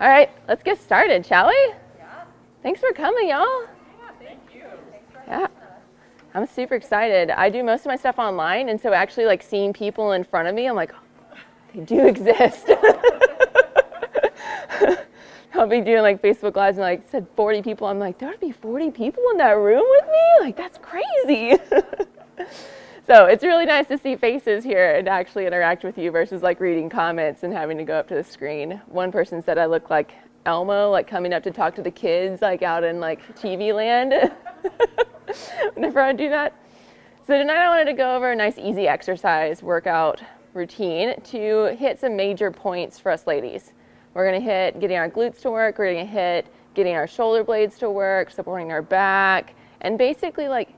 All right, let's get started, shall we? Yeah. Thanks for coming, y'all. Yeah, thank you. Yeah, I'm super excited. I do most of my stuff online, and so actually like seeing people in front of me, I'm like, oh, they do exist. I'll be doing like Facebook Lives and like said 40 people. I'm like, there would be 40 people in that room with me? Like, that's crazy. So it's really nice to see faces here and actually interact with you versus like reading comments and having to go up to the screen. One person said I look like Elmo, like coming up to talk to the kids, like out in like TV land. Whenever I do that. So tonight I wanted to go over a nice easy exercise workout routine to hit some major points for us ladies. We're gonna hit getting our glutes to work, we're gonna hit getting our shoulder blades to work, supporting our back, and basically like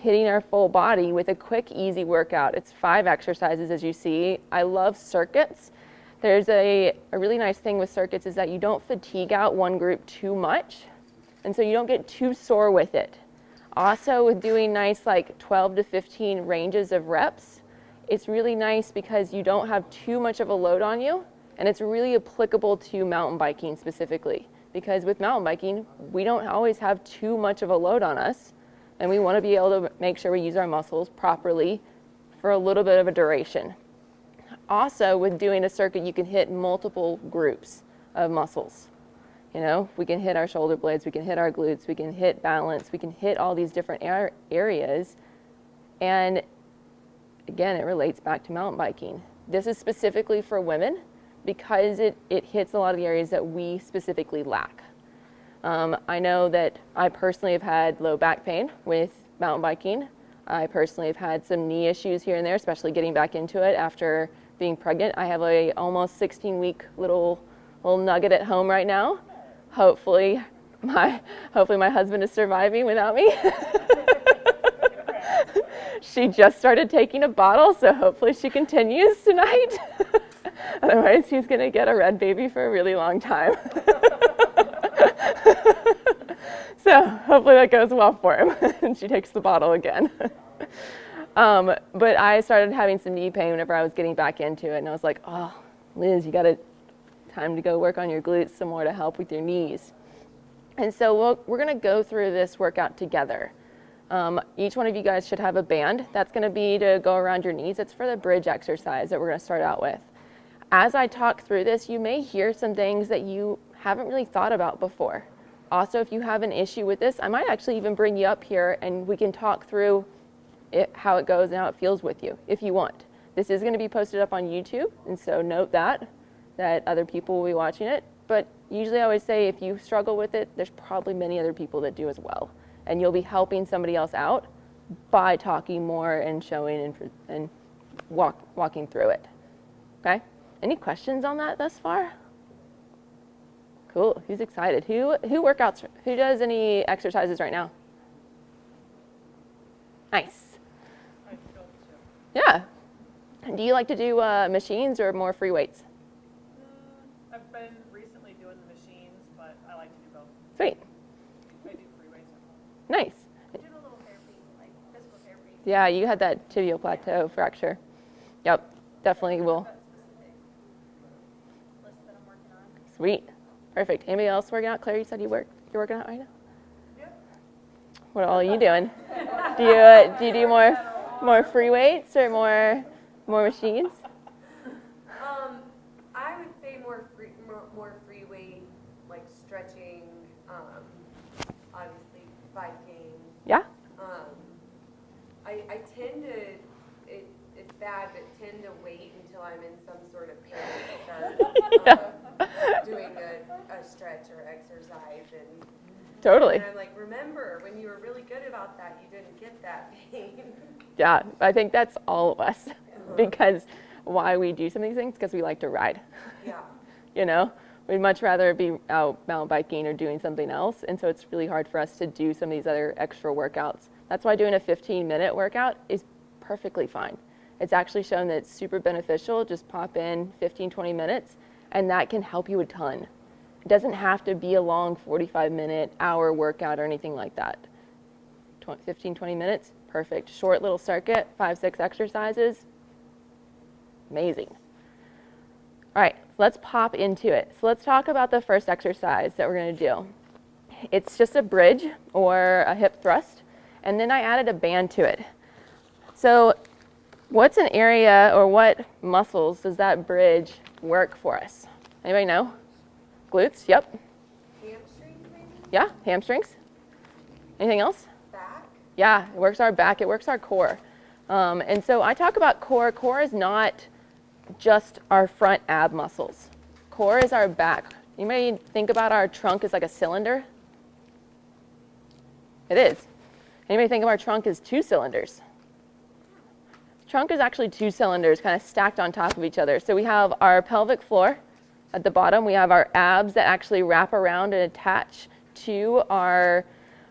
hitting our full body with a quick, easy workout. It's 5 exercises as you see. I love circuits. There's a really nice thing with circuits is that you don't fatigue out one group too much, and so you don't get too sore with it. Also with doing nice like 12 to 15 ranges of reps, it's really nice because you don't have too much of a load on you, and it's really applicable to mountain biking specifically. Because with mountain biking, we don't always have too much of a load on us, and we want to be able to make sure we use our muscles properly for a little bit of a duration. Also, with doing a circuit, you can hit multiple groups of muscles. You know, we can hit our shoulder blades, we can hit our glutes, we can hit balance, we can hit all these different areas. And again, it relates back to mountain biking. This is specifically for women because it hits a lot of the areas that we specifically lack. I know that I personally have had low back pain with mountain biking. I personally have had some knee issues here and there, especially getting back into it after being pregnant. I have a almost 16-week little nugget at home right now. Hopefully my husband is surviving without me. She just started taking a bottle, so hopefully she continues tonight. Otherwise, he's gonna get a red baby for a really long time. So hopefully that goes well for him and she takes the bottle again. But I started having some knee pain whenever I was getting back into it, and I was like, oh, Liz, you got time to go work on your glutes some more to help with your knees. And so we're gonna go through this workout together. Each one of you guys should have a band. That's gonna be to go around your knees. It's for the bridge exercise that we're gonna start out with. As I talk through this, you may hear some things that you haven't really thought about before. Also, if you have an issue with this, I might actually even bring you up here and we can talk through how it goes and how it feels with you, if you want. This is going to be posted up on YouTube, and so note that other people will be watching it. But usually I always say if you struggle with it, there's probably many other people that do as well. And you'll be helping somebody else out by talking more and showing and walking through it. Okay? Any questions on that thus far? Cool. Who's excited? Who workouts? Who does any exercises right now? Nice. Yeah. Do you like to do machines or more free weights? I've been recently doing the machines, but I like to do both. Sweet. I do free weights. Nice. I did a little therapy, like physical therapy. Yeah, you had that tibial plateau fracture. Yep, definitely will. Specific list that I'm working on. Sweet. Perfect. Anybody else working out? Claire, you said you're working out right now? Yep. What all are you doing? Do you do more free weights or more machines? I would say more free weight, like stretching, obviously biking. Yeah. I tend to, it's bad, but tend to wait until I'm in some sort of pain to start doing a stretch or exercise. And Totally. And I'm like, remember, when you were really good about that, you didn't get that pain. Yeah, I think that's all of us. Because why we do some of these things, because we like to ride. Yeah. You know, we'd much rather be out mountain biking or doing something else. And so it's really hard for us to do some of these other extra workouts. That's why doing a 15-minute workout is perfectly fine. It's actually shown that it's super beneficial. Just pop in 15, 20 minutes, and that can help you a ton. It doesn't have to be a long 45-minute, hour workout or anything like that. 15, 20 minutes, perfect. Short little circuit, 5, 6 exercises, amazing. All right, so let's pop into it. So let's talk about the first exercise that we're going to do. It's just a bridge or a hip thrust, and then I added a band to it. So what's an area or what muscles does that bridge work for us? Anybody know? Glutes, yep. Hamstrings maybe? Yeah, hamstrings. Anything else? Back? Yeah, it works our back, it works our core. And so I talk about core. Core is not just our front ab muscles. Core is our back. Anybody think about our trunk as like a cylinder? It is. Anybody think of our trunk as 2 cylinders? Trunk is actually 2 cylinders kind of stacked on top of each other. So we have our pelvic floor at the bottom. We have our abs that actually wrap around and attach to our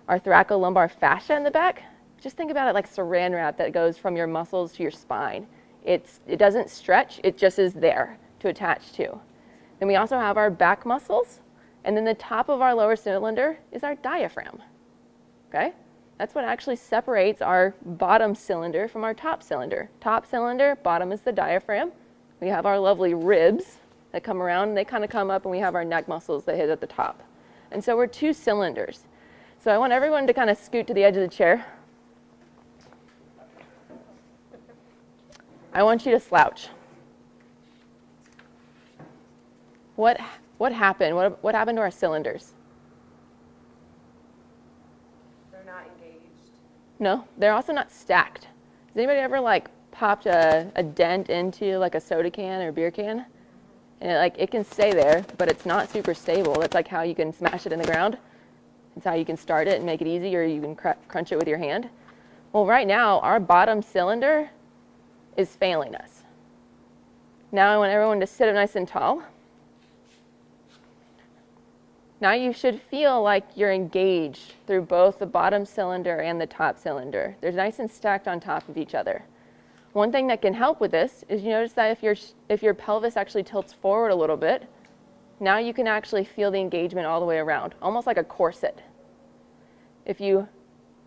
thoracolumbar fascia in the back. Just think about it like saran wrap that goes from your muscles to your spine. It doesn't stretch, it just is there to attach to. Then we also have our back muscles, and then the top of our lower cylinder is our diaphragm. Okay? That's what actually separates our bottom cylinder from our top cylinder. Top cylinder, bottom is the diaphragm. We have our lovely ribs that come around, and they kind of come up, and we have our neck muscles that hit at the top. And so we're 2 cylinders. So I want everyone to kind of scoot to the edge of the chair. I want you to slouch. What happened? What happened to our cylinders? They're not engaged. No, they're also not stacked. Has anybody ever like popped a dent into like a soda can or beer can? And it can stay there, but it's not super stable. That's like how you can smash it in the ground. It's how you can start it and make it easy, or you can crunch it with your hand. Well, right now, our bottom cylinder is failing us. Now I want everyone to sit up nice and tall. Now you should feel like you're engaged through both the bottom cylinder and the top cylinder. They're nice and stacked on top of each other. One thing that can help with this is you notice that if your pelvis actually tilts forward a little bit, now you can actually feel the engagement all the way around, almost like a corset. If you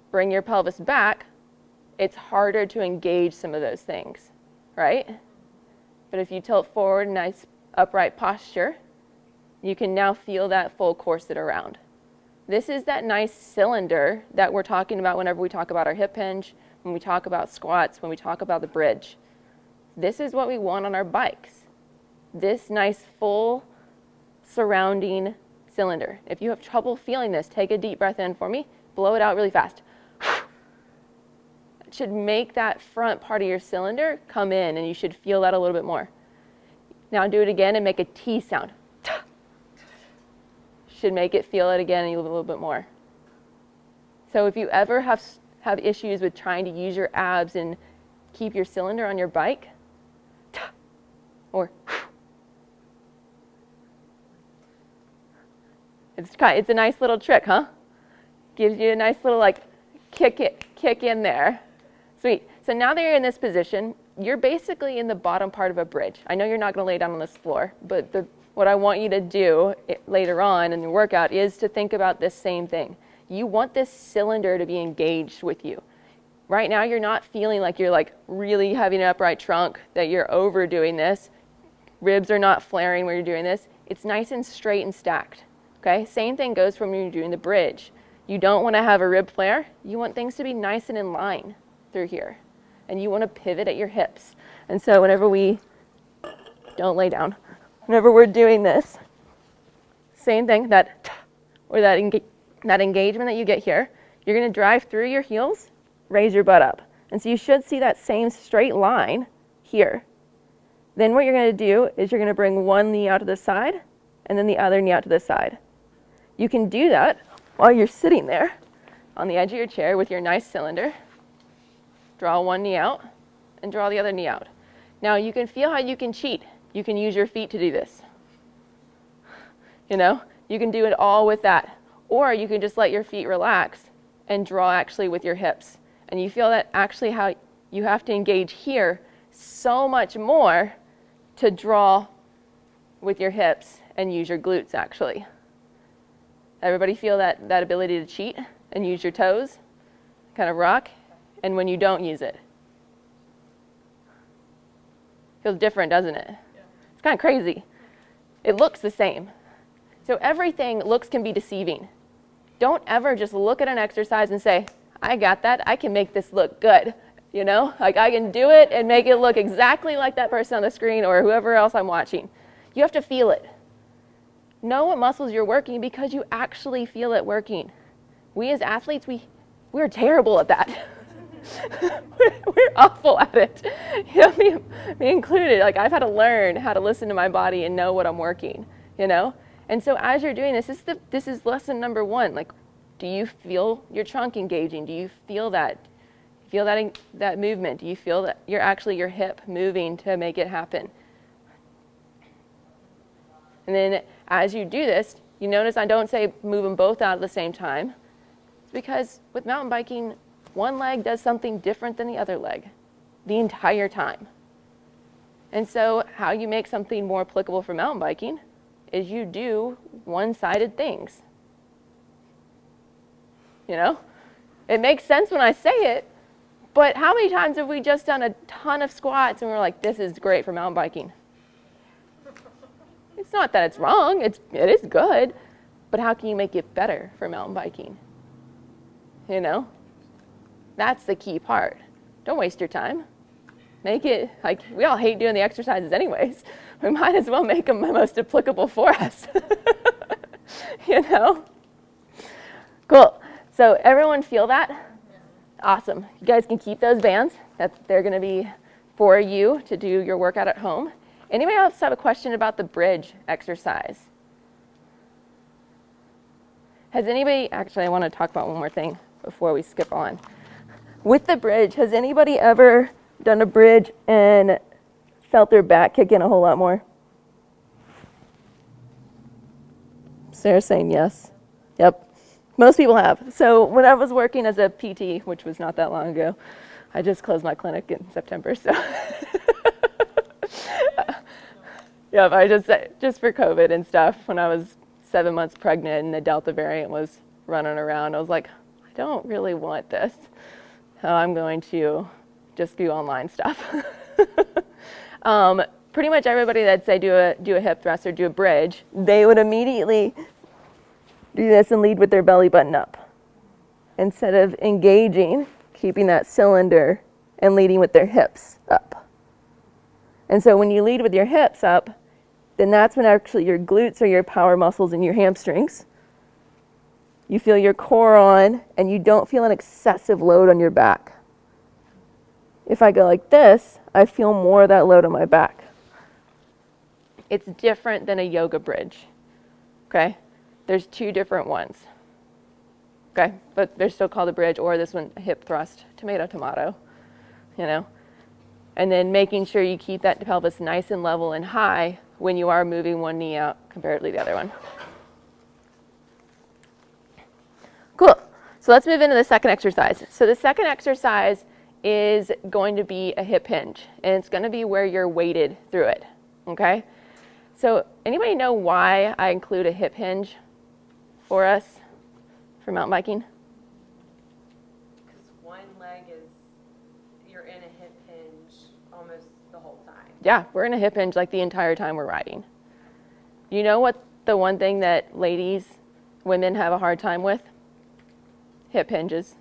bring your pelvis back, it's harder to engage some of those things, right? But if you tilt forward, nice upright posture, you can now feel that full corset around. This is that nice cylinder that we're talking about whenever we talk about our hip hinge, when we talk about squats, when we talk about the bridge. This is what we want on our bikes. This nice full surrounding cylinder. If you have trouble feeling this, take a deep breath in for me, blow it out really fast. It should make that front part of your cylinder come in, and you should feel that a little bit more. Now do it again and make a T sound. Should make it feel it again a little bit more. So if you ever have issues with trying to use your abs and keep your cylinder on your bike, or it's a nice little trick, huh? Gives you a nice little like kick in there. Sweet. So now that you're in this position, you're basically in the bottom part of a bridge. I know you're not going to lay down on this floor, but what I want you to do later on in your workout is to think about this same thing. You want this cylinder to be engaged with you. Right now, you're not feeling like you're like really having an upright trunk, that you're overdoing this. Ribs are not flaring when you're doing this. It's nice and straight and stacked. Okay? Same thing goes when you're doing the bridge. You don't want to have a rib flare. You want things to be nice and in line through here. And you want to pivot at your hips. And so whenever don't lay down. Whenever we're doing this, same thing, that engagement that you get here, you're going to drive through your heels, raise your butt up. And so you should see that same straight line here. Then what you're going to do is you're going to bring one knee out to the side and then the other knee out to the side. You can do that while you're sitting there on the edge of your chair with your nice cylinder. Draw one knee out and draw the other knee out. Now you can feel how you can cheat. You can use your feet to do this. You know, you can do it all with that. Or you can just let your feet relax and draw actually with your hips. And you feel that actually how you have to engage here so much more to draw with your hips and use your glutes actually. Everybody feel that ability to cheat and use your toes, kind of rock, and when you don't use it? Feels different, doesn't it? Yeah. It's kind of crazy. It looks the same. So everything looks can be deceiving. Don't ever just look at an exercise and say, I got that, I can make this look good. You know, like I can do it and make it look exactly like that person on the screen or whoever else I'm watching. You have to feel it. Know what muscles you're working because you actually feel it working. We as athletes, we're terrible at that. we're awful at it. You know, me included. Like I've had to learn how to listen to my body and know what I'm working, you know? And so as you're doing this, this is lesson number 1. Like, do you feel your trunk engaging? Do you feel that? Feel that movement? Do you feel that your hip moving to make it happen? And then as you do this, you notice I don't say move them both out at the same time. It's because with mountain biking, one leg does something different than the other leg the entire time. And so how you make something more applicable for mountain biking is you do one-sided things. You know? It makes sense when I say it, but how many times have we just done a ton of squats and we're like, this is great for mountain biking? It's not that it's wrong, it is good, but how can you make it better for mountain biking? You know? That's the key part. Don't waste your time. Make it, like, we all hate doing the exercises anyways. We might as well make them the most applicable for us. You know? Cool. So everyone feel that? Awesome. You guys can keep those bands. They're going to be for you to do your workout at home. Anybody else have a question about the bridge exercise? Has anybody, actually I want to talk about one more thing before we skip on. With the bridge, has anybody ever done a bridge and felt their back kick in a whole lot more? Sarah's saying yes. Yep. Most people have. So when I was working as a PT, which was not that long ago, I just closed my clinic in September, so. Yep, I just for COVID and stuff, when I was 7 months pregnant and the Delta variant was running around, I was like, I don't really want this. So I'm going to just do online stuff. Pretty much everybody that'd say do a hip thrust or do a bridge, they would immediately do this and lead with their belly button up. Instead of engaging, keeping that cylinder and leading with their hips up. And so when you lead with your hips up, then that's when actually your glutes are your power muscles and your hamstrings. You feel your core on and you don't feel an excessive load on your back. If I go like this, I feel more of that load on my back. It's different than a yoga bridge, okay? There's 2 different ones, okay? But they're still called a bridge, or this one, a hip thrust, tomato, tomato, you know? And then making sure you keep that pelvis nice and level and high when you are moving one knee out comparatively to the other one. Cool. So let's move into the second exercise. So the second exercise is going to be a hip hinge, and it's going to be where you're weighted through it, okay? So anybody know why I include a hip hinge for us for mountain biking? Because one leg is, you're in a hip hinge almost the whole time. Yeah, we're in a hip hinge like the entire time we're riding. You know what the one thing that women have a hard time with? Hip hinges.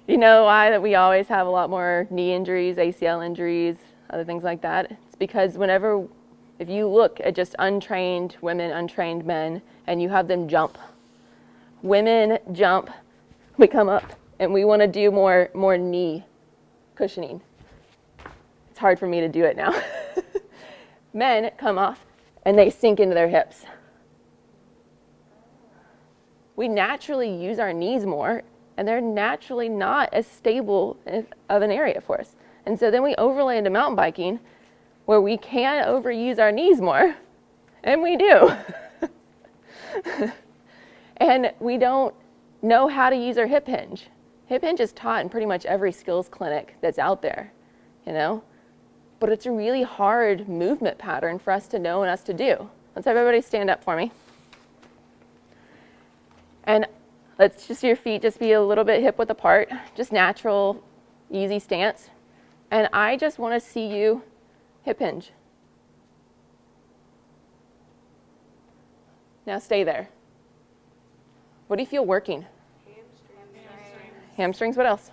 You know why that we always have a lot more knee injuries, ACL injuries, other things like that? It's because if you look at just untrained women, untrained men, and you have them jump. Women jump, we come up, and we want to do more knee cushioning. It's hard for me to do it now. Men come off, and they sink into their hips. We naturally use our knees more, and they're naturally not as stable of an area for us. And so then we overlay into mountain biking, where we can overuse our knees more, and we do. And we don't know how to use our hip hinge. Hip hinge is taught in pretty much every skills clinic that's out there, you know? But it's a really hard movement pattern for us to know and us to do. Let's have everybody stand up for me. And let's just your feet just be a little bit hip width apart, just natural, easy stance. And I just want to see you hip hinge. Now stay there. What do you feel working? Hamstrings, what else?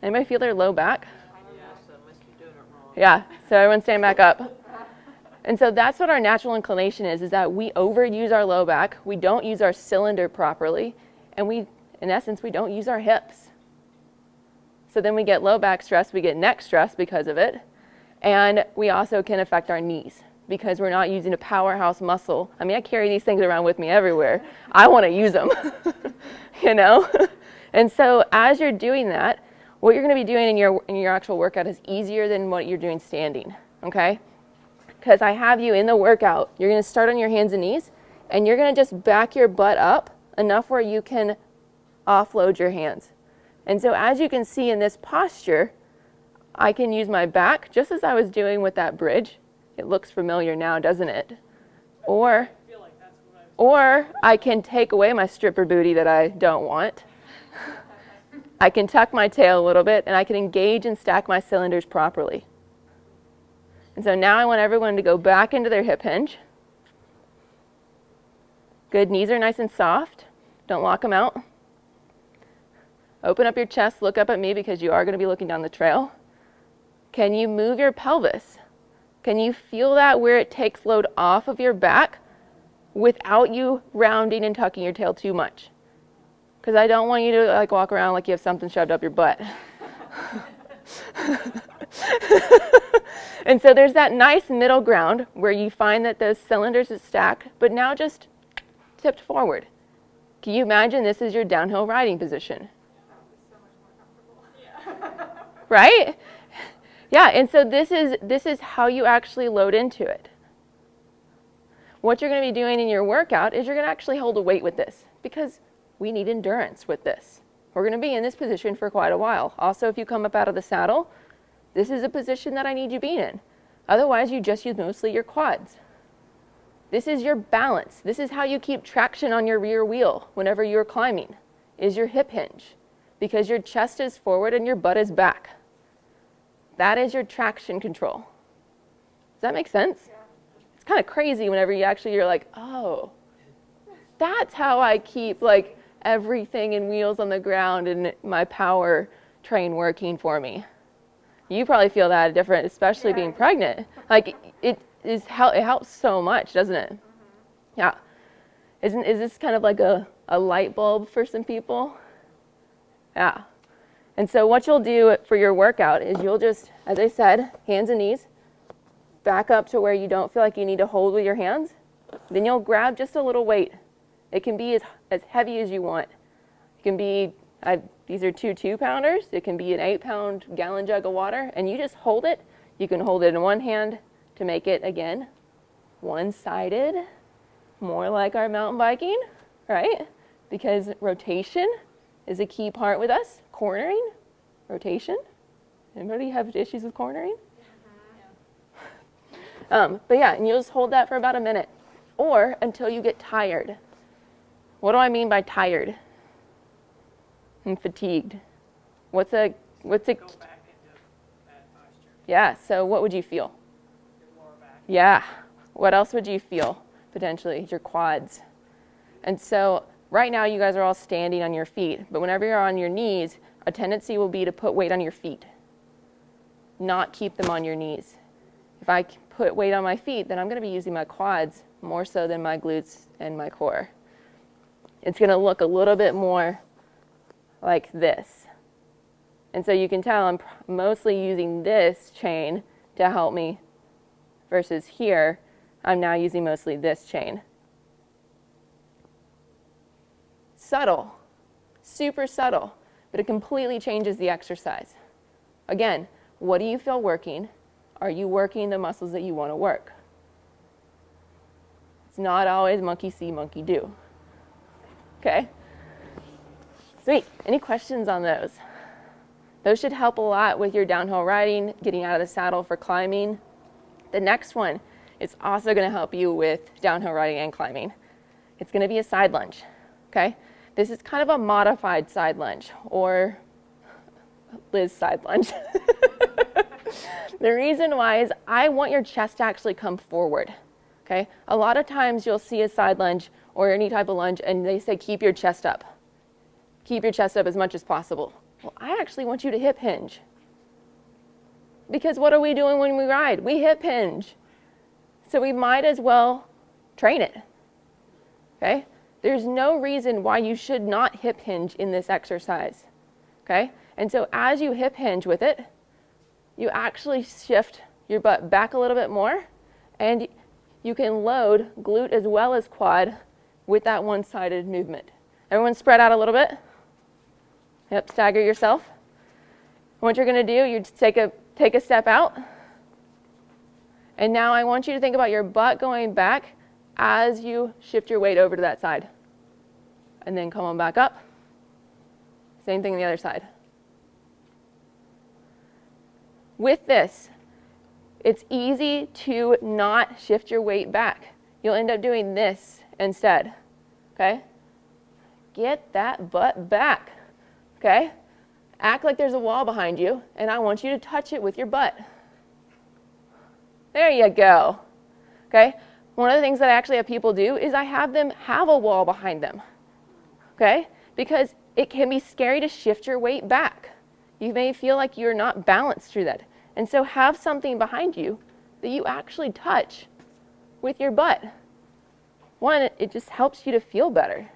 Anybody feel their low back? Yeah, so everyone stand back up. And so that's what our natural inclination is that we overuse our low back, we don't use our cylinder properly, and in essence, we don't use our hips. So then we get low back stress, we get neck stress because of it, and we also can affect our knees because we're not using a powerhouse muscle. I mean, I carry these things around with me everywhere. I want to use them, you know? And so as you're doing that, what you're going to be doing in your actual workout is easier than what you're doing standing, okay? Because I have you in the workout, you're going to start on your hands and knees, and you're going to just back your butt up enough where you can offload your hands. And so as you can see in this posture, I can use my back just as I was doing with that bridge. It looks familiar now, doesn't it? Or I can take away my stripper booty that I don't want. I can tuck my tail a little bit, and I can engage and stack my cylinders properly. And so now I want everyone to go back into their hip hinge. Good, knees are nice and soft. Don't lock them out. Open up your chest, look up at me because you are going to be looking down the trail. Can you move your pelvis? Can you feel that where it takes load off of your back without you rounding and tucking your tail too much? Because I don't want you to like walk around like you have something shoved up your butt. And so there's that nice middle ground where you find that those cylinders are stacked, but now just tipped forward. Can you imagine this is your downhill riding position? Right? Yeah, and so this is how you actually load into it. What you're going to be doing in your workout is you're going to actually hold a weight with this because we need endurance with this. We're going to be in this position for quite a while. Also, if you come up out of the saddle, this is a position that I need you being in. Otherwise, you just use mostly your quads. This is your balance. This is how you keep traction on your rear wheel whenever you're climbing, is your hip hinge, because your chest is forward and your butt is back. That is your traction control. Does that make sense? Yeah. It's kind of crazy whenever you're like, oh, that's how I keep like everything in wheels on the ground and my power train working for me. You probably feel that different, especially being pregnant. Like it helps so much, doesn't it? Mm-hmm. Yeah. Is this kind of like a light bulb for some people? Yeah. And so what you'll do for your workout is you'll just, as I said, hands and knees, back up to where you don't feel like you need to hold with your hands. Then you'll grab just a little weight. It can be as heavy as you want. It can be, these are 2 2-pounders. It can be an 8-pound gallon jug of water, and you just hold it. You can hold it in one hand to make it, again, one-sided, more like our mountain biking, right? Because rotation is a key part with us. Cornering, rotation. Anybody have issues with cornering? But yeah, and you'll just hold that for about a minute or until you get tired. What do I mean by tired and fatigued? What's a Go back into that posture. Yeah, so what would you feel? Your lower back. Yeah. What else would you feel potentially? Your quads. And so right now you guys are all standing on your feet, but whenever you're on your knees, a tendency will be to put weight on your feet, not keep them on your knees. If I put weight on my feet, then I'm going to be using my quads more so than my glutes and my core. It's going to look a little bit more like this. And so you can tell I'm mostly using this chain to help me versus here, I'm now using mostly this chain. Subtle, super subtle, but it completely changes the exercise. Again, what do you feel working? Are you working the muscles that you want to work? It's not always monkey see, monkey do. Okay? Sweet. Any questions on those? Those should help a lot with your downhill riding, getting out of the saddle for climbing. The next one is also going to help you with downhill riding and climbing. It's going to be a side lunge. Okay? This is kind of a modified side lunge, or Liz side lunge. The reason why is I want your chest to actually come forward, okay? A lot of times you'll see a side lunge or any type of lunge and they say keep your chest up. Keep your chest up as much as possible. Well, I actually want you to hip hinge. Because what are we doing when we ride? We hip hinge. So we might as well train it, okay? There's no reason why you should not hip hinge in this exercise, okay? And so as you hip hinge with it, you actually shift your butt back a little bit more, and you can load glute as well as quad with that one-sided movement. Everyone spread out a little bit. Yep, stagger yourself. What you're going to do, you take a step out. And now I want you to think about your butt going back as you shift your weight over to that side. And then come on back up. Same thing on the other side. With this, it's easy to not shift your weight back. You'll end up doing this instead, okay? Get that butt back, okay? Act like there's a wall behind you, and I want you to touch it with your butt. There you go, okay? One of the things that I actually have people do is I have them have a wall behind them, okay? Because it can be scary to shift your weight back. You may feel like you're not balanced through that. And so have something behind you that you actually touch with your butt. One, it just helps you to feel better.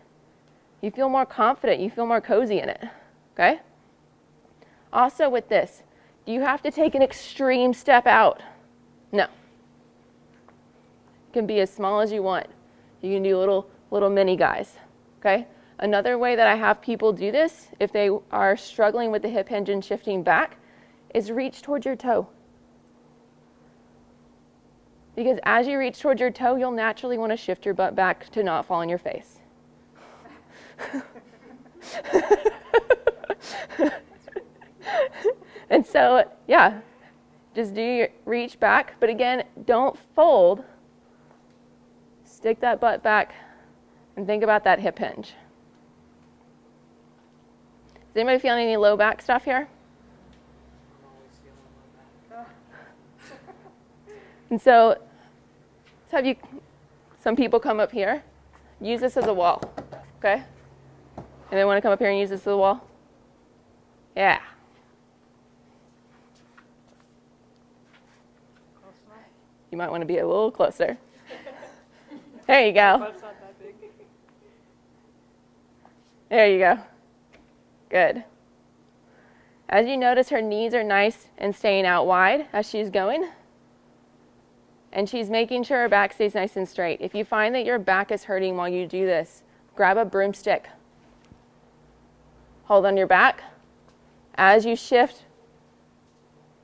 You feel more confident. You feel more cozy in it, okay? Also with this, do you have to take an extreme step out? No. It can be as small as you want. You can do little mini guys, okay? Another way that I have people do this, if they are struggling with the hip hinge and shifting back, is reach towards your toe. Because as you reach towards your toe, you'll naturally want to shift your butt back to not fall on your face. And so, yeah, just do your reach back. But again, don't fold. Stick that butt back and think about that hip hinge. Is anybody feeling any low back stuff here? And so let's have some people come up here. Use this as a wall, okay? And they want to come up here and use this as a wall? Yeah. You might want to be a little closer. There you go. That's not that big. There you go. Good. As you notice, her knees are nice and staying out wide as she's going. And she's making sure her back stays nice and straight. If you find that your back is hurting while you do this, grab a broomstick. Hold on your back. As you shift,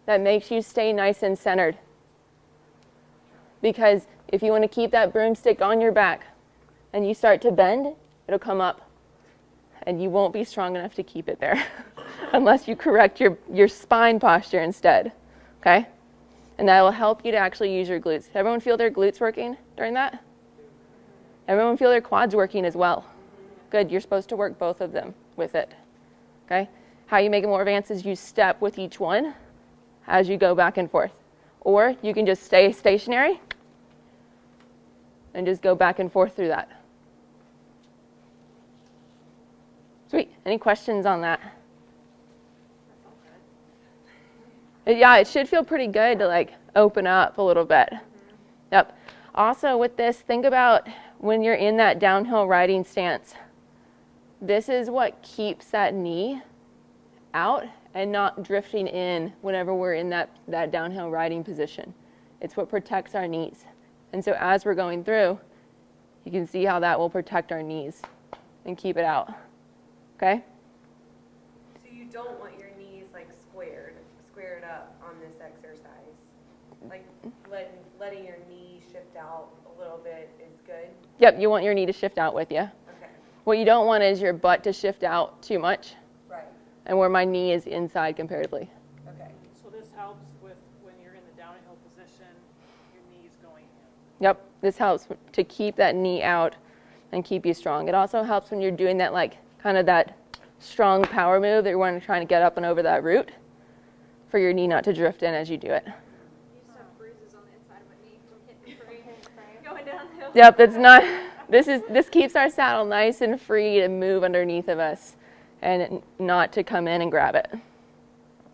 that makes you stay nice and centered. Because if you want to keep that broomstick on your back and you start to bend, it'll come up. And you won't be strong enough to keep it there unless you correct your spine posture instead, okay? And that will help you to actually use your glutes. Everyone feel their glutes working during that? Everyone feel their quads working as well? Good, you're supposed to work both of them with it, okay? How you make it more advanced is you step with each one as you go back and forth. Or you can just stay stationary and just go back and forth through that. Sweet. Any questions on that? Yeah, it should feel pretty good to like open up a little bit. Yep. Also with this, think about when you're in that downhill riding stance. This is what keeps that knee out and not drifting in whenever we're in that downhill riding position. It's what protects our knees. And so as we're going through, you can see how that will protect our knees and keep it out. Okay? So you don't want your knees like squared up on this exercise. Like letting your knee shift out a little bit is good. Yep, you want your knee to shift out with you. Okay. What you don't want is your butt to shift out too much. Right. And where my knee is inside comparatively. Okay. So this helps with when you're in the downhill position, your knees going in. Yep, this helps to keep that knee out and keep you strong. It also helps when you're doing that like kind of that strong power move that you're trying to get up and over that root for your knee not to drift in as you do it. Yep, that's not, this keeps our saddle nice and free to move underneath of us and not to come in and grab it,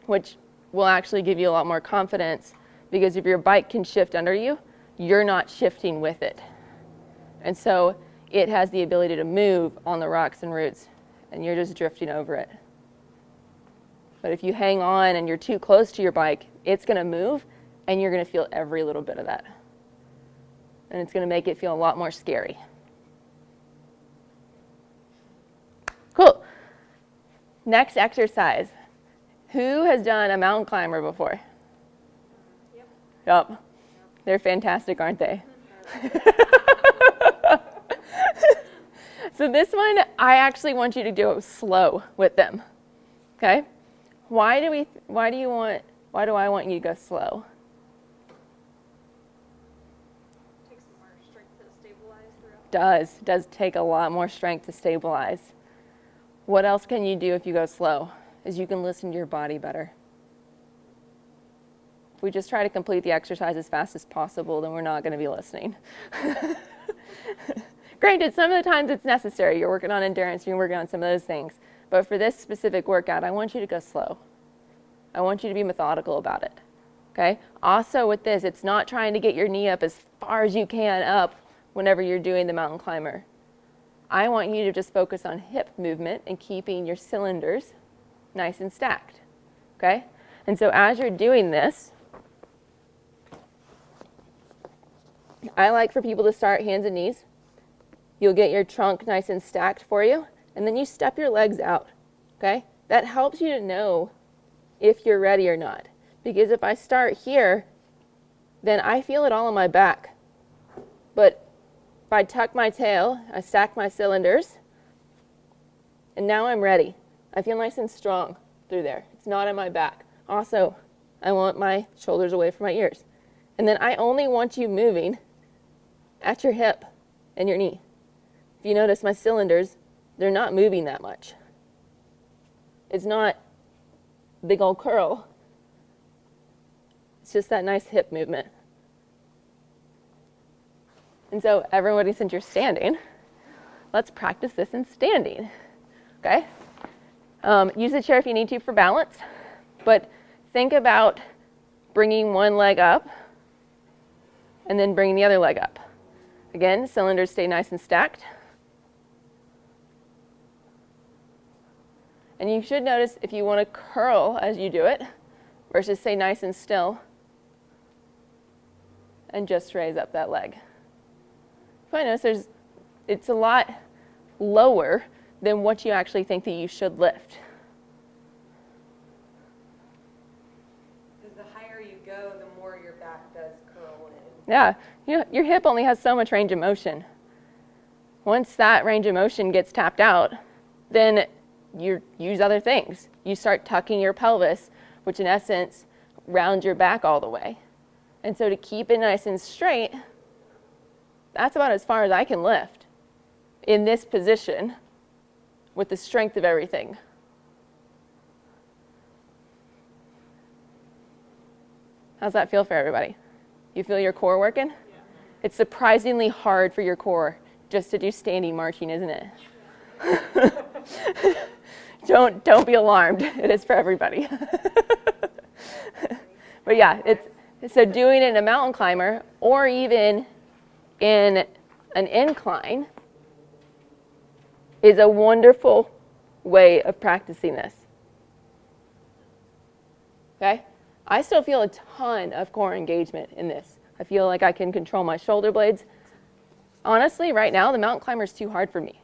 which will actually give you a lot more confidence, because if your bike can shift under you, you're not shifting with it. And so it has the ability to move on the rocks and roots, and you're just drifting over it. But if you hang on and you're too close to your bike, it's going to move, and you're going to feel every little bit of that. And it's going to make it feel a lot more scary. Cool. Next exercise. Who has done a mountain climber before? Yep. They're fantastic, aren't they? So this one, I actually want you to do it slow with them. Okay? Why do I want you to go slow? Takes more strength to stabilize throughout. Does take a lot more strength to stabilize. What else can you do if you go slow? Is you can listen to your body better. If we just try to complete the exercise as fast as possible, then we're not going to be listening. Granted, some of the times it's necessary. You're working on endurance, you're working on some of those things. But for this specific workout, I want you to go slow. I want you to be methodical about it. Okay? Also with this, it's not trying to get your knee up as far as you can up whenever you're doing the mountain climber. I want you to just focus on hip movement and keeping your cylinders nice and stacked. Okay? And so as you're doing this, I like for people to start hands and knees. You'll get your trunk nice and stacked for you, and then you step your legs out. Okay? That helps you to know if you're ready or not. Because if I start here, then I feel it all on my back. But if I tuck my tail, I stack my cylinders, and now I'm ready. I feel nice and strong through there. It's not on my back. Also, I want my shoulders away from my ears. And then I only want you moving at your hip and your knee. If you notice my cylinders, they're not moving that much. It's not big old curl. It's just that nice hip movement. And so everybody, since you're standing, let's practice this in standing. Okay? Use the chair if you need to for balance, but think about bringing one leg up and then bringing the other leg up. Again, cylinders stay nice and stacked. And you should notice if you want to curl as you do it versus stay nice and still and just raise up that leg. You might notice it's a lot lower than what you actually think that you should lift. Because the higher you go, the more your back does curl in. Yeah, your hip only has so much range of motion. Once that range of motion gets tapped out, then you use other things. You start tucking your pelvis, which in essence rounds your back all the way. And so to keep it nice and straight, that's about as far as I can lift in this position with the strength of everything. How's that feel for everybody? You feel your core working? Yeah. It's surprisingly hard for your core just to do standing marching, isn't it? Don't be alarmed. It is for everybody. But yeah, so doing it in a mountain climber or even in an incline is a wonderful way of practicing this. Okay? I still feel a ton of core engagement in this. I feel like I can control my shoulder blades. Honestly, right now, the mountain climber is too hard for me.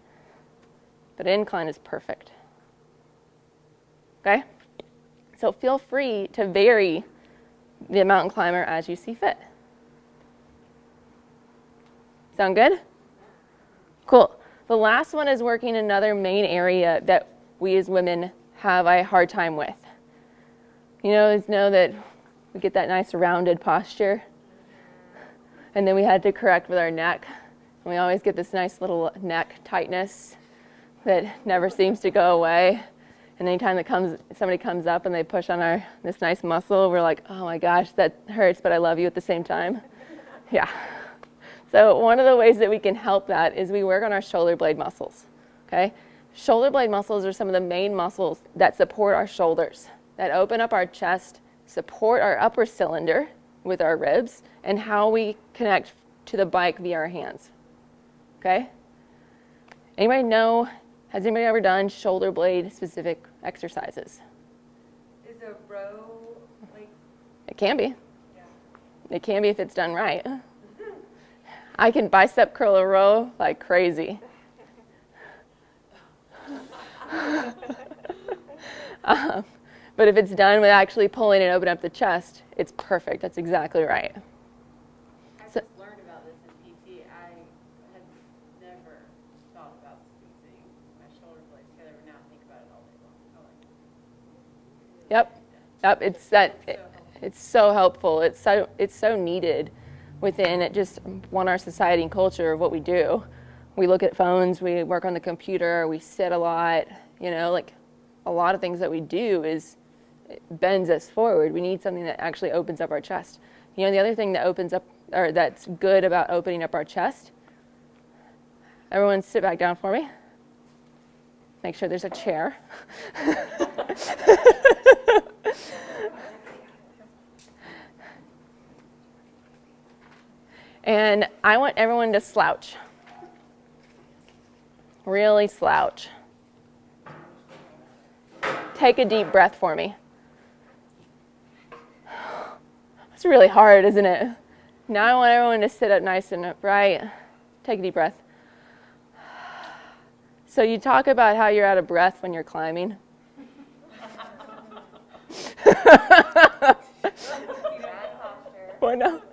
But incline is perfect. Okay? So feel free to vary the mountain climber as you see fit. Sound good? Cool. The last one is working another main area that we as women have a hard time with. You know that we get that nice rounded posture, and then we had to correct with our neck. And we always get this nice little neck tightness that never seems to go away. And anytime somebody comes up and they push on this nice muscle, we're like, oh my gosh, that hurts, but I love you at the same time. Yeah. So one of the ways that we can help that is we work on our shoulder blade muscles, okay? Shoulder blade muscles are some of the main muscles that support our shoulders, that open up our chest, support our upper cylinder with our ribs, and how we connect to the bike via our hands, okay? Anybody know, has anybody ever done shoulder blade specific exercises? Is a row like? It can be. Yeah. It can be if it's done right. I can bicep curl a row like crazy. But if it's done with actually pulling and opening up the chest, it's perfect. That's exactly right. I just learned about this in PT. I had never thought about squeezing my shoulder blades together, but now I think about it all day long. Yep. It's so helpful. It's so needed within just our society and culture of what we do. We look at phones, we work on the computer, we sit a lot, like a lot of things that we do it bends us forward. We need something that actually opens up our chest. The other thing that opens up, or that's good about opening up our chest, everyone sit back down for me. Make sure there's a chair. And I want everyone to slouch. Really slouch. Take a deep breath for me. It's really hard, isn't it? Now I want everyone to sit up nice and upright. Take a deep breath. So you talk about how you're out of breath when you're climbing. Why not?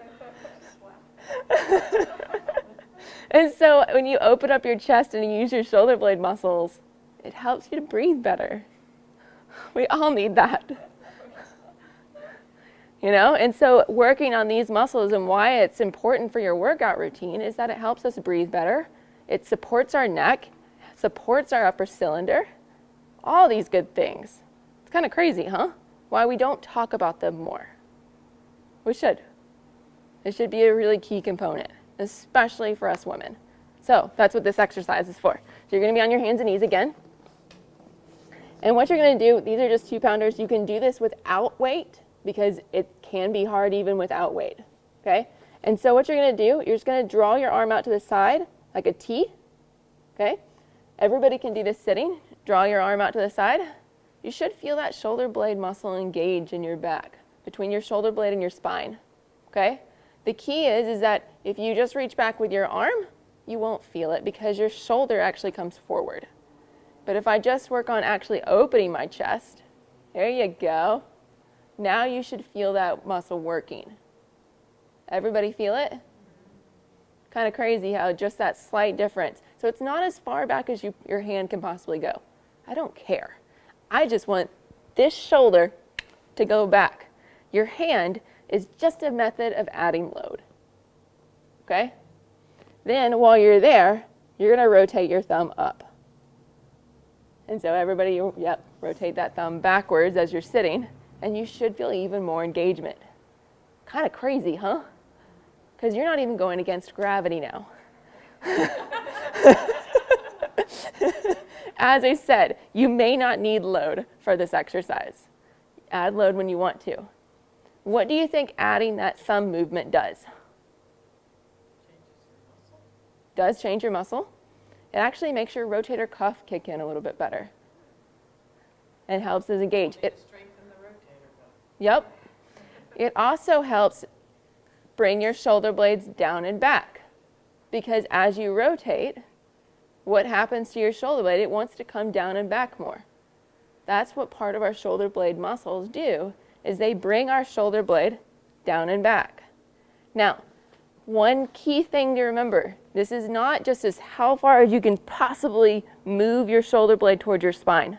And so when you open up your chest and you use your shoulder blade muscles, it helps you to breathe better. We all need that. And so working on these muscles and why it's important for your workout routine is that it helps us breathe better. It supports our neck, supports our upper cylinder, all these good things. It's kind of crazy, huh? Why we don't talk about them more. We should. It should be a really key component, especially for us women. So that's what this exercise is for. So you're going to be on your hands and knees again. And what you're going to do, these are just 2-pounders. You can do this without weight because it can be hard even without weight, okay? And so what you're going to do, you're just going to draw your arm out to the side like a T, okay? Everybody can do this sitting. Draw your arm out to the side. You should feel that shoulder blade muscle engage in your back, between your shoulder blade and your spine, okay? The key is that if you just reach back with your arm, you won't feel it because your shoulder actually comes forward. But if I just work on actually opening my chest, there you go. Now you should feel that muscle working. Everybody feel it? Kind of crazy how just that slight difference. So it's not as far back as your hand can possibly go. I don't care. I just want this shoulder to go back. Your hand is just a method of adding load. Okay? Then while you're there, you're going to rotate your thumb up. And so everybody, rotate that thumb backwards as you're sitting, and you should feel even more engagement. Kind of crazy, huh? Because you're not even going against gravity now. As I said, you may not need load for this exercise. Add load when you want to. What do you think adding that thumb movement does? Does change your muscle. It actually makes your rotator cuff kick in a little bit better. And helps us engage. It strengthen the rotator cuff. Yep. It also helps bring your shoulder blades down and back. Because as you rotate, what happens to your shoulder blade? It wants to come down and back more. That's what part of our shoulder blade muscles do, is they bring our shoulder blade down and back. Now, one key thing to remember, this is not just as how far as you can possibly move your shoulder blade towards your spine.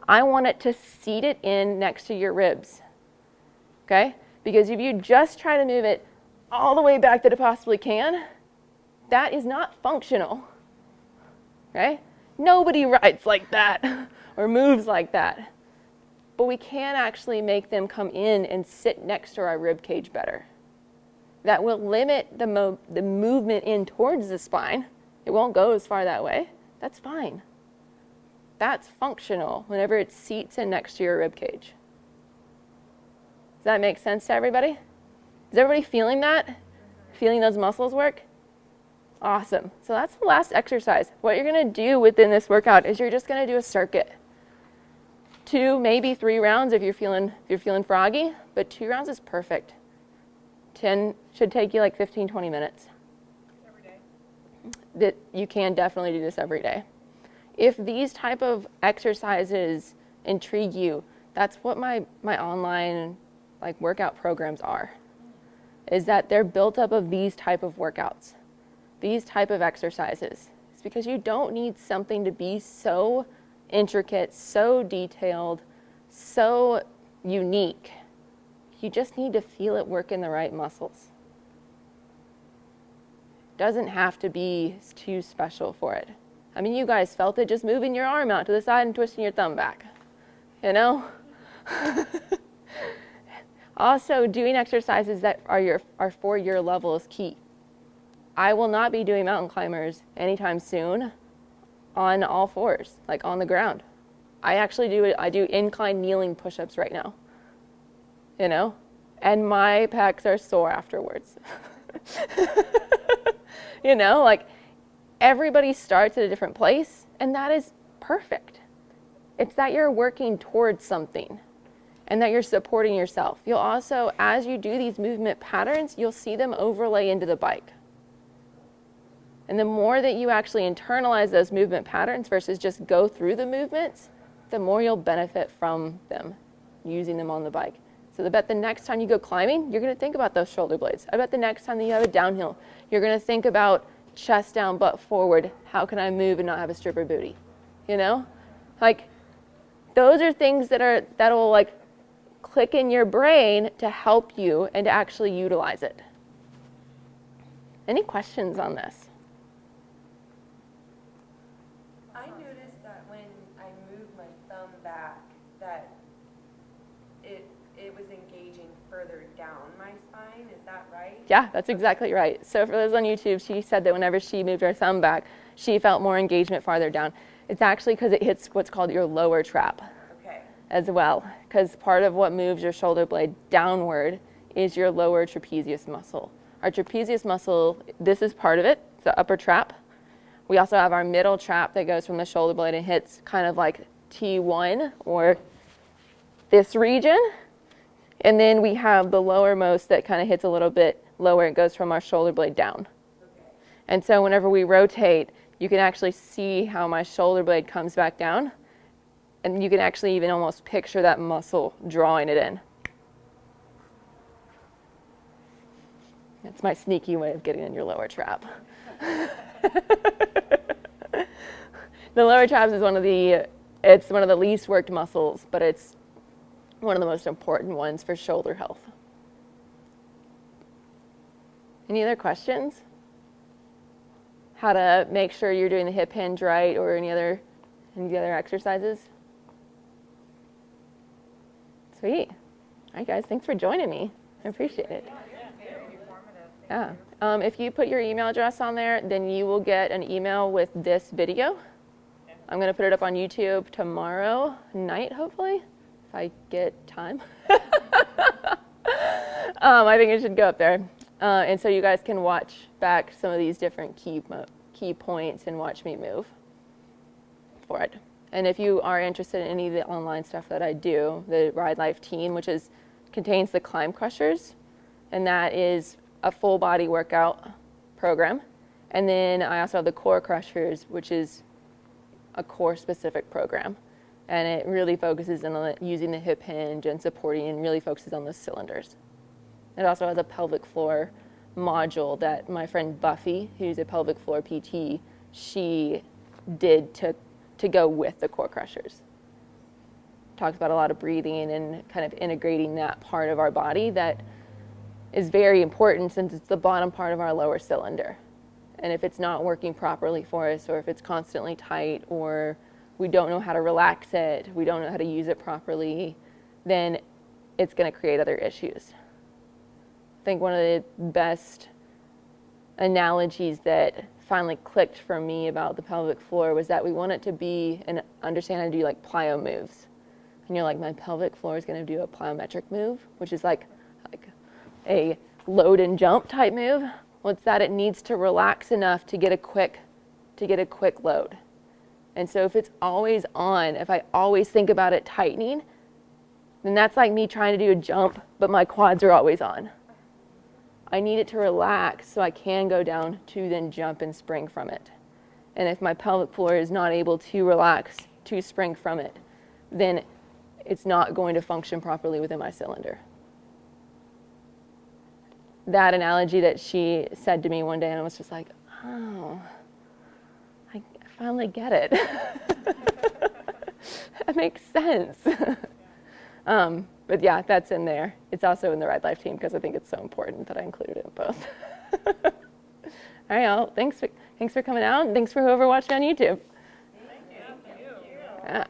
I want it to seat it in next to your ribs, okay? Because if you just try to move it all the way back that it possibly can, that is not functional, okay? Nobody rides like that or moves like that. But we can actually make them come in and sit next to our rib cage better. that will limit the movement in towards the spine. It won't go as far that way. That's fine. That's functional whenever it seats in next to your rib cage. Does that make sense to everybody? Is everybody feeling that? Feeling those muscles work? Awesome. So that's the last exercise. What you're going to do within this workout is you're just going to do a circuit. 2, maybe 3 rounds if you're feeling froggy, but 2 rounds is perfect. 10 should take you like 15, 20 minutes. Every day. That you can definitely do this every day. If these type of exercises intrigue you, that's what my online like workout programs are. Is that they're built up of these type of workouts, these type of exercises. It's because you don't need something to be so intricate, so detailed, so unique. You just need to feel it work in the right muscles. Doesn't have to be too special for it. I mean, you guys felt it just moving your arm out to the side and twisting your thumb back, you know? Also, doing exercises that are for your level is key. I will not be doing mountain climbers anytime soon on all fours, like on the ground. I do incline kneeling push-ups right now, you know? And my pecs are sore afterwards. You know, like everybody starts at a different place, and that is perfect. It's that you're working towards something and that you're supporting yourself. You'll also, as you do these movement patterns, you'll see them overlay into the bike. And the more that you actually internalize those movement patterns versus just go through the movements, the more you'll benefit from them, using them on the bike. So I bet the next time you go climbing, you're gonna think about those shoulder blades. I bet the next time that you have a downhill, you're gonna think about chest down, butt forward. How can I move and not have a stripper booty? You know? Like, those are things that'll like click in your brain to help you and to actually utilize it. Any questions on this? I noticed that when I moved my thumb back, that it was engaging further down my spine. Is that right? Yeah, that's exactly right. So for those on YouTube, she said that whenever she moved her thumb back, she felt more engagement farther down. It's actually because it hits what's called your lower trap as well. Because part of what moves your shoulder blade downward is your lower trapezius muscle. Our trapezius muscle, this is part of it, it's the upper trap. We also have our middle trap that goes from the shoulder blade and hits kind of like T1 or this region. And then we have the lowermost that kind of hits a little bit lower. It goes from our shoulder blade down. Okay. And so whenever we rotate, you can actually see how my shoulder blade comes back down. And you can actually even almost picture that muscle drawing it in. That's my sneaky way of getting in your lower trap. The lower trap is one of the least worked muscles, but it's one of the most important ones for shoulder health. Any other questions? How to make sure you're doing the hip hinge right, or any other exercises? Sweet. All right, guys, thanks for joining me. I appreciate it. Yeah. If you put your email address on there, then you will get an email with this video. I'm going to put it up on YouTube tomorrow night, hopefully, if I get time. I think it should go up there. And so you guys can watch back some of these different key points and watch me move for it. And if you are interested in any of the online stuff that I do, the Ride Life team, which contains the Climb Crushers, and that is a full body workout program. And then I also have the Core Crushers, which is a core specific program. And it really focuses on using the hip hinge and supporting, and really focuses on the cylinders. It also has a pelvic floor module that my friend Buffy, who's a pelvic floor PT, she did to go with the Core Crushers. Talks about a lot of breathing and kind of integrating that part of our body that is very important, since it's the bottom part of our lower cylinder. And if it's not working properly for us, or if it's constantly tight, or we don't know how to relax it, we don't know how to use it properly, then it's going to create other issues think one of the best analogies that finally clicked for me about the pelvic floor was that we want it to be and understand how to do like plyo moves. And you're like, my pelvic floor is going to do a plyometric move, which is like a load and jump type move. Well, it's that it needs to relax enough to get a quick load. And so if it's always on, if I always think about it tightening, then that's like me trying to do a jump, but my quads are always on. I need it to relax so I can go down to then jump and spring from it. And if my pelvic floor is not able to relax to spring from it, then it's not going to function properly within my cylinder. That analogy that she said to me one day, and I was just like, oh, I finally get it. That makes sense. But yeah, that's in there. It's also in the Ride Life team because I think it's so important that I included it in both. All right, well, thanks for coming out, and thanks for whoever watched on YouTube. Thank you. Yeah.